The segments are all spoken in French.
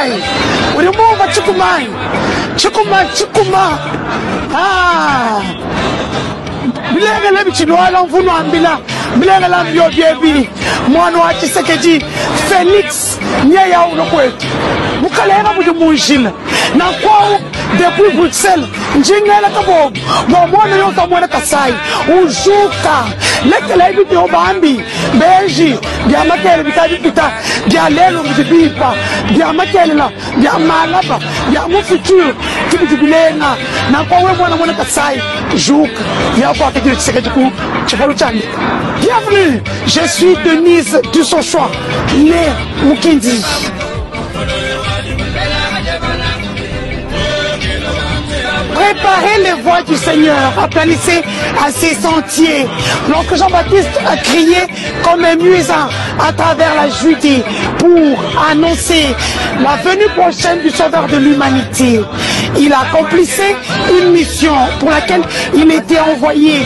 Chikumai. Ulimova Chikumai. Chikuma. Ah. Bilega la bichinoala mvuno ambila. Bilega la mbio biebi. Mwana wa Tshisekedi. Félix. Nyaya unokwetu. Mukalera budu munjila. Na kwao depuis Bruxelles. Njingela kabob. Mwamwana yoka mwana Kasai. Ujuka. Lekela ibi diobambi. Beji. Diamakele bitadi pita. Dialelo mzibipa. Diamakele la. Diamalaba. Diamufutur. Tibibilenga. Na kwawe mwana Kasai. Juka. Diakwa kedi Tshisekedi ku. Chifalo chandi. Bienvenue. Je suis Denise du son choix. Né Mukindi. Préparez les voies du Seigneur, aplanissez à ses sentiers. Lorsque Jean-Baptiste a crié comme un muezzin à travers la Judée pour annoncer la venue prochaine du Sauveur de l'humanité, il accomplissait une mission pour laquelle il était envoyé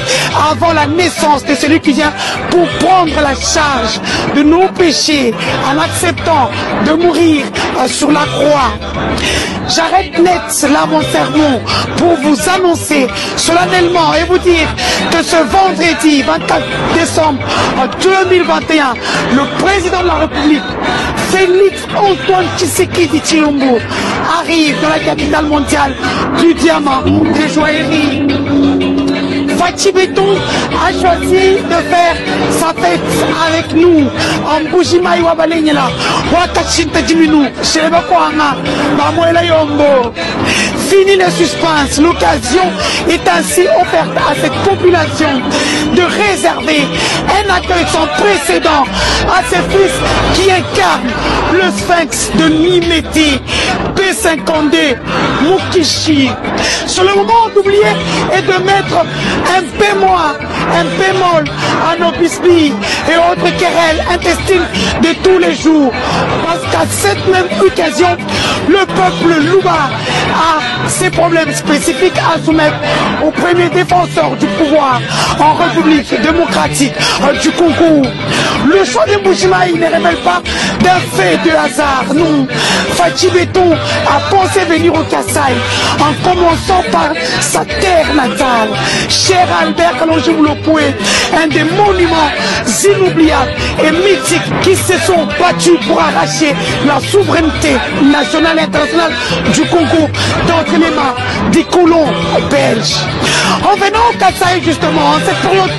avant la naissance de celui qui vient pour prendre la charge de nos péchés en acceptant de mourir sur la croix. J'arrête net là mon sermon pour vous annoncer solennellement et vous dire que ce vendredi 24 décembre 2021, le président de la République, Félix Antoine Tshisekedi Tshilombo, arrive dans la capitale mondiale du diamant, des joailleries. Fachi Béton a choisi de faire sa fête avec nous en Mbujimai wa Balenyela, wa Kachinta Diminou, Sheba Kwanga, Bamoela Yombo. Fini le suspense, l'occasion est ainsi offerte à cette population de réserver un accueil sans précédent à ces fils qui incarnent le sphinx de Nimeti, P52, Mukishi. Sur le moment d'oublier et de mettre un bémol à nos bisbilles et autres querelles intestines de tous les jours. Parce qu'à cette même occasion, le peuple Louba a ses problèmes spécifiques à soumettre au premier défenseur du pouvoir en République démocratique du Congo. Le choix de Mbujimai ne révèle pas d'un fait de hasard, non. Fachi Béton a pensé venir au Kassai en commençant par sa terre natale. Cher Albert Kalonji-Moulopoué, un des monuments inoubliables et mythiques qui se sont battus pour arracher la souveraineté nationale et internationale du Congo d'entre les mains des colons belges. En venant au Kassai justement, en cette période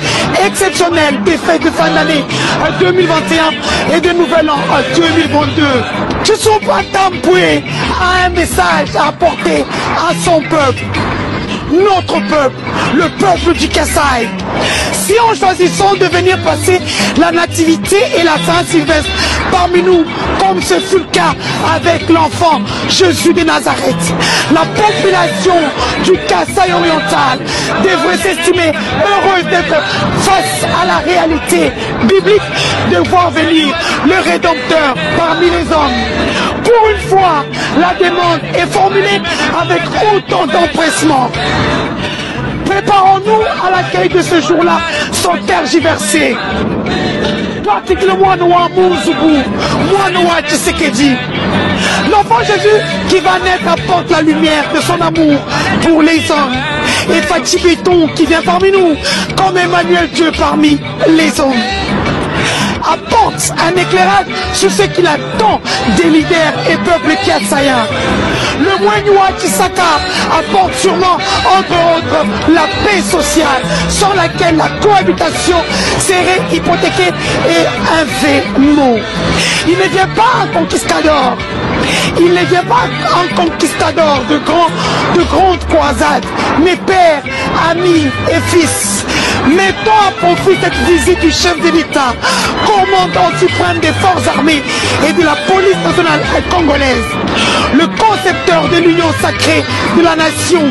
exceptionnelle des fêtes de fin d'année 2021 et de nouvel an 2022, je suis pas Tampoué a un message à apporter à son peuple. Notre peuple, le peuple du Kassai. Si en choisissant de venir passer la nativité et la Saint-Sylvestre parmi nous, comme ce fut le cas avec l'enfant Jésus de Nazareth, la population du Kassai oriental devrait s'estimer heureuse d'être face à la réalité biblique de voir venir le Rédempteur parmi les hommes. Pour une fois, la demande est formulée avec autant d'empressement. Préparons-nous à l'accueil de ce jour-là sans tergiverser. Particulièrement Noa Mouzoubu, Noa Tshisekedi. L'enfant Jésus qui va naître apporte la lumière de son amour pour les hommes. Et Fachi Béton qui vient parmi nous comme Emmanuel Dieu parmi les hommes. Apporte un éclairage sur ce qu'il attend des leaders et peuples kassaïens. Le Mwenua Tshisaka apporte sûrement, entre autres, la paix sociale, sans laquelle la cohabitation serait hypothéquée et un vain mot. Il ne vient pas un conquistador. Il ne vient pas un conquistador de grandes croisades, mais père, amis et fils. Mettons à profit cette visite du chef de l'État, commandant suprême des forces armées et de la police nationale congolaise, le concepteur de l'union sacrée de la nation.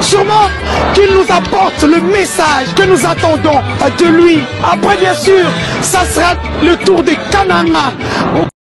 Sûrement qu'il nous apporte le message que nous attendons de lui. Après, bien sûr, ça sera le tour de Kananga.